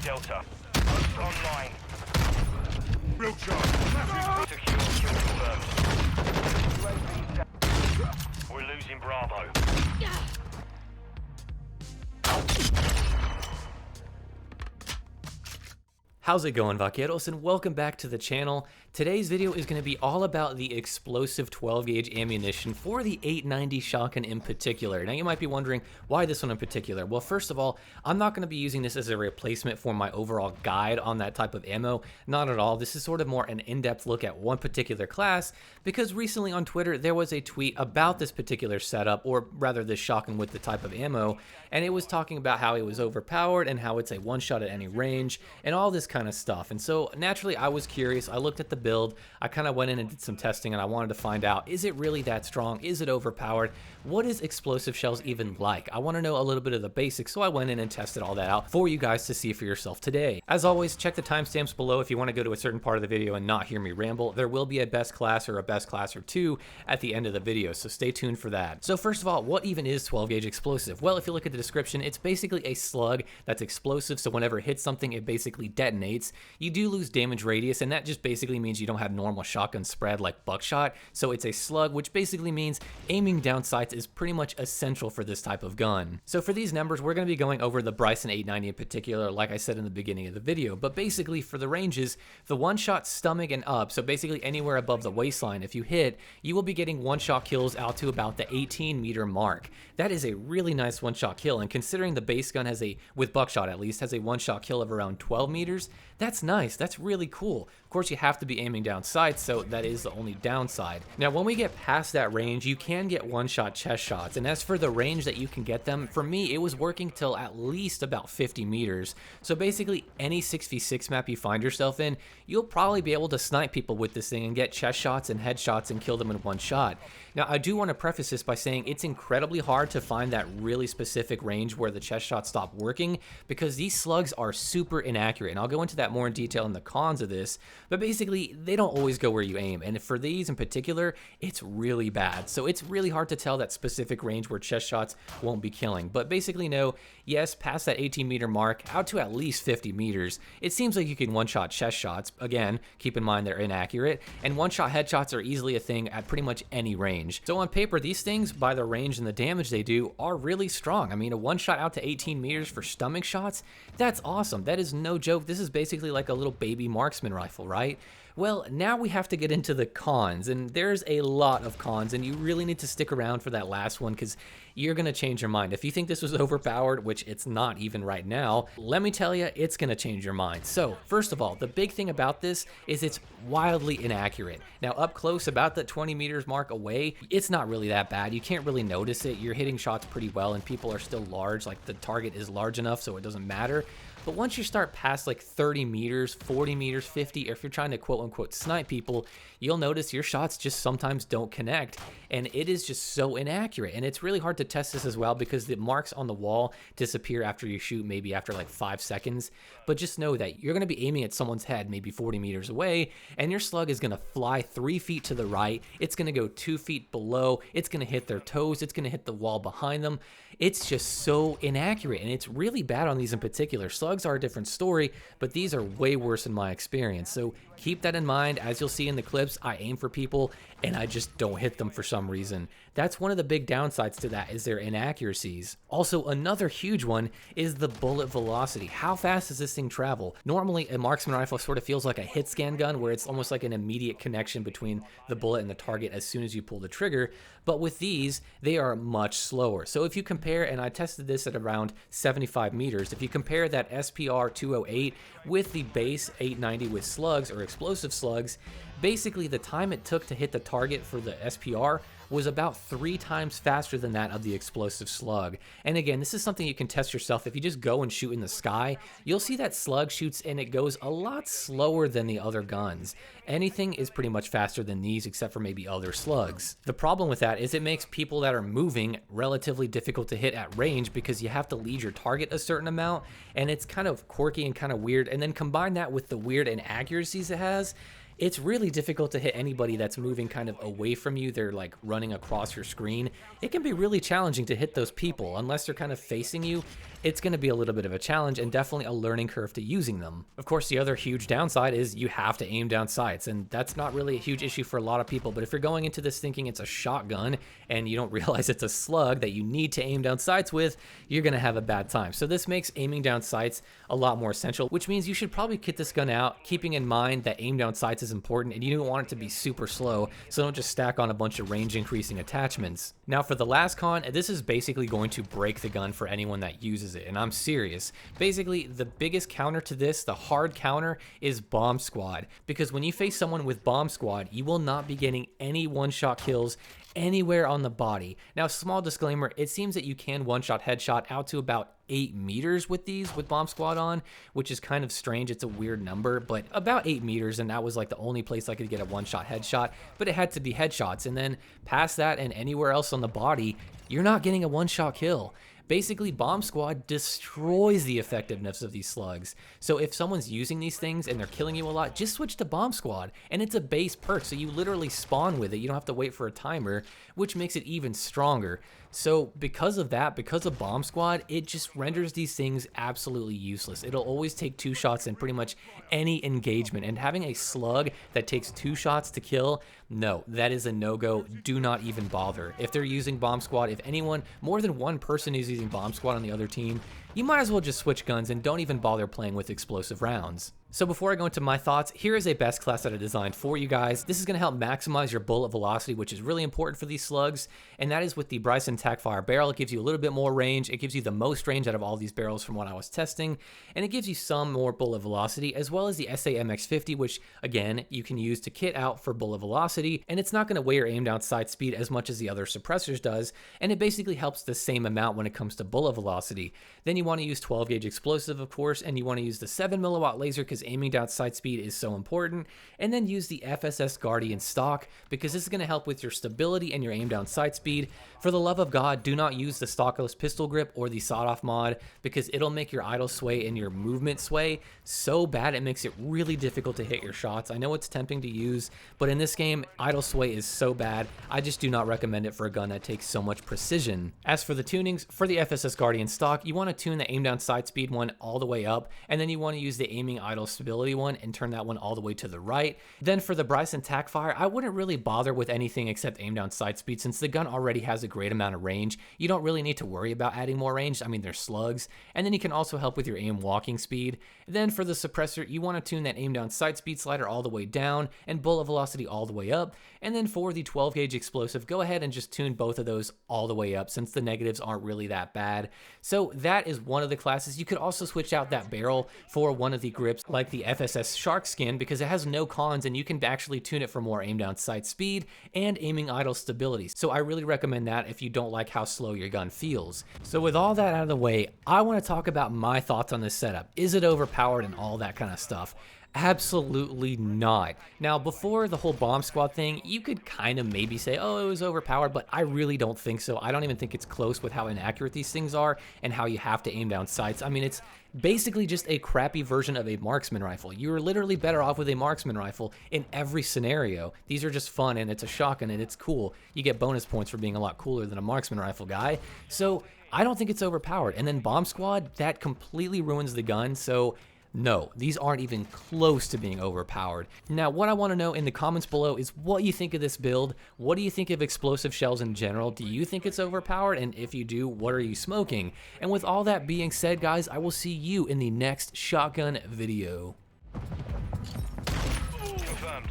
Delta. Host online. Real charge. Secure kill confirmed. We're losing Bravo. How's it going, vaqueros, and welcome back to the channel. Today's video is going to be all about the explosive 12 gauge ammunition for the 890 shotgun in particular. Now you might be wondering why this one in particular. Well, first of all, I'm not going to be using this as a replacement for my overall guide on that type of ammo. Not at all. This is sort of more an in-depth look at one particular class, because recently on Twitter there was a tweet about this particular setup, or rather this shotgun with the type of ammo, and it was talking about how it was overpowered and how it's a one-shot at any range and all this kind of stuff. And so naturally I was curious. I looked at the build, I kind of went in and did some testing, and I wanted to find out, is it really that strong? Is it overpowered? What is explosive shells even like? I want to know a little bit of the basics, so I went in and tested all that out for you guys to see for yourself today. As always, check the timestamps below if you want to go to a certain part of the video and not hear me ramble. There will be a best class or a best class or two at the end of the video, so stay tuned for that. So first of all, what even is 12 gauge explosive? Well, if you look at the description, it's basically a slug that's explosive, so whenever it hits something, it basically detonates. You do lose damage radius, and that just basically means you don't have normal shotgun spread like buckshot, so it's a slug, which basically means aiming down sights is pretty much essential for this type of gun. So for these numbers, we're going to be going over the Bryson 890 in particular, like I said in the beginning of the video, but basically for the ranges, the one-shot stomach and up, so basically anywhere above the waistline, if you hit, you will be getting one-shot kills out to about the 18-meter mark. That is a really nice one-shot kill, and considering the base gun has a, with buckshot at least, has a one-shot kill of around 12 meters, that's nice. That's really cool. Of course, you have to be aiming down sights, so that is the only downside. Now, when we get past that range, you can get one-shot chest shots, and as for the range that you can get them, for me, it was working till at least about 50 meters. So basically, any 6v6 map you find yourself in, you'll probably be able to snipe people with this thing and get chest shots and headshots and kill them in one shot. Now, I do want to preface this by saying it's incredibly hard to find that really specific range where the chest shots stop working, because these slugs are super inaccurate, and I'll go into that more in detail in the cons of this, but basically they don't always go where you aim, and for these in particular, it's really bad. So it's really hard to tell that specific range where chest shots won't be killing. But basically no, yes, past that 18-meter mark out to at least 50 meters, it seems like you can one-shot chest shots. Again, keep in mind they're inaccurate, and one-shot headshots are easily a thing at pretty much any range. So on paper, these things, by the range and the damage they do, are really strong. I mean, a one-shot out to 18 meters for stomach shots, that's awesome. That is no joke. This is basically like a little baby marksman rifle, right? Well, now we have to get into the cons, and there's a lot of cons, and you really need to stick around for that last one, because you're going to change your mind. If you think this was overpowered, which it's not even right now, let me tell you, it's going to change your mind. So, first of all, the big thing about this is it's wildly inaccurate. Now, up close, about the 20 meters mark away, it's not really that bad. You can't really notice it. You're hitting shots pretty well, and people are still large. Like, the target is large enough, so it doesn't matter. But once you start past like 30 meters, 40 meters, 50, or if you're trying to quote unquote snipe people, you'll notice your shots just sometimes don't connect, and it is just so inaccurate. And it's really hard to test this as well, because the marks on the wall disappear after you shoot, maybe after like 5 seconds. But just know that you're going to be aiming at someone's head maybe 40 meters away, and your slug is going to fly 3 feet to the right. It's going to go 2 feet below. It's going to hit their toes. It's going to hit the wall behind them. It's just so inaccurate, and it's really bad on these in particular. Slugs are a different story, but these are way worse in my experience. So keep that in mind. As you'll see in the clips, I aim for people and I just don't hit them for some reason. That's one of the big downsides to that, is their inaccuracies. Also, another huge one is the bullet velocity. How fast does this thing travel? Normally, a marksman rifle sort of feels like a hit scan gun, where it's almost like an immediate connection between the bullet and the target as soon as you pull the trigger. But with these, they are much slower. So if you compare, and I tested this at around 75 meters, if you compare that SPR 208 with the base 890 with slugs or explosive slugs, basically the time it took to hit the target for the SPR was about 3 times faster than that of the explosive slug. And again, this is something you can test yourself. If you just go and shoot in the sky, you'll see that slug shoots and it goes a lot slower than the other guns. Anything is pretty much faster than these, except for maybe other slugs. The problem with that is it makes people that are moving relatively difficult to hit at range, because you have to lead your target a certain amount, and it's kind of quirky and kind of weird. And then combine that with the weird inaccuracies it has, it's really difficult to hit anybody that's moving kind of away from you. They're like running across your screen. It can be really challenging to hit those people unless they're kind of facing you. it's going to be a little bit of a challenge and definitely a learning curve to using them. Of course, the other huge downside is you have to aim down sights, and that's not really a huge issue for a lot of people, but if you're going into this thinking it's a shotgun and you don't realize it's a slug that you need to aim down sights with, you're going to have a bad time. So this makes aiming down sights a lot more essential, which means you should probably kit this gun out keeping in mind that aim down sights is important and you don't want it to be super slow, so don't just stack on a bunch of range increasing attachments. Now for the last con, this is basically going to break the gun for anyone that uses it, and I'm serious. Basically, the biggest counter to this, the hard counter, is Bomb Squad, because when you face someone with Bomb Squad, you will not be getting any one-shot kills anywhere on the body. Now, small disclaimer, it seems that you can one-shot headshot out to about 8 meters with these, with Bomb Squad on, which is kind of strange. It's a weird number, but about 8 meters, and that was like the only place I could get a one-shot headshot, but it had to be headshots, and then past that and anywhere else on the body, you're not getting a one-shot kill. Basically, Bomb Squad destroys the effectiveness of these slugs. So if someone's using these things and they're killing you a lot, just switch to Bomb Squad. And it's a base perk, so you literally spawn with it. You don't have to wait for a timer, which makes it even stronger. So because of that, because of Bomb Squad, it just renders these things absolutely useless. It'll always take 2 shots in pretty much any engagement. And having a slug that takes 2 shots to kill, no, that is a no-go. Do not even bother. If they're using Bomb Squad, if anyone, more than one person is using Bomb Squad on the other team, you might as well just switch guns and don't even bother playing with explosive rounds. So before I go into my thoughts, here is a best class that I designed for you guys. This is going to help maximize your bullet velocity, which is really important for these slugs, and that is with the Bryson Tackfire barrel. It gives you a little bit more range. It gives you the most range out of all these barrels from what I was testing, and it gives you some more bullet velocity, as well as the SAMX50, which again, you can use to kit out for bullet velocity, and it's not going to weigh your aim down sight speed as much as the other suppressors does, and it basically helps the same amount when it comes to bullet velocity. Then you want to use 12 gauge explosive, of course, and you want to use the 7 milliwatt laser because aiming down sight speed is so important, and then use the FSS Guardian stock because this is going to help with your stability and your aim down sight speed. For the love of God, do not use the stockless pistol grip or the sawed-off mod because it'll make your idle sway and your movement sway so bad it makes it really difficult to hit your shots. I know it's tempting to use, but in this game, idle sway is so bad, I just do not recommend it for a gun that takes so much precision. As for the tunings, for the FSS Guardian stock, you want to tune the aim down sight speed one all the way up, and then you want to use the aiming idle stability one and turn that one all the way to the right. Then for the Bryson Tackfire, I wouldn't really bother with anything except aim down sight speed since the gun already has a great amount of range. You don't really need to worry about adding more range. I mean, they're slugs, and then you can also help with your aim walking speed. Then for the suppressor, you want to tune that aim down sight speed slider all the way down and bullet velocity all the way up. And then for the 12 gauge explosive, go ahead and just tune both of those all the way up since the negatives aren't really that bad. So that is one of the classes. You could also switch out that barrel for one of the grips like the FSS Shark Skin because it has no cons and you can actually tune it for more aim down sight speed and aiming idle stability. So I really recommend that if you don't like how slow your gun feels. So with all that out of the way, I want to talk about my thoughts on this setup. Is it overpowered and all that kind of stuff? Absolutely not. Now, before the whole Bomb Squad thing, you could kind of maybe say, oh, it was overpowered, but I really don't think so. I don't even think it's close with how inaccurate these things are and how you have to aim down sights. I mean, it's basically just a crappy version of a marksman rifle. You're literally better off with a marksman rifle in every scenario. These are just fun, and it's a shotgun, and it's cool. You get bonus points for being a lot cooler than a marksman rifle guy. So I don't think it's overpowered. And then Bomb Squad, that completely ruins the gun, so no, these aren't even close to being overpowered. Now, what I want to know in the comments below is what you think of this build. What do you think of explosive shells in general? Do you think it's overpowered? And if you do, what are you smoking? And with all that being said, guys, I will see you in the next shotgun video. Confirmed.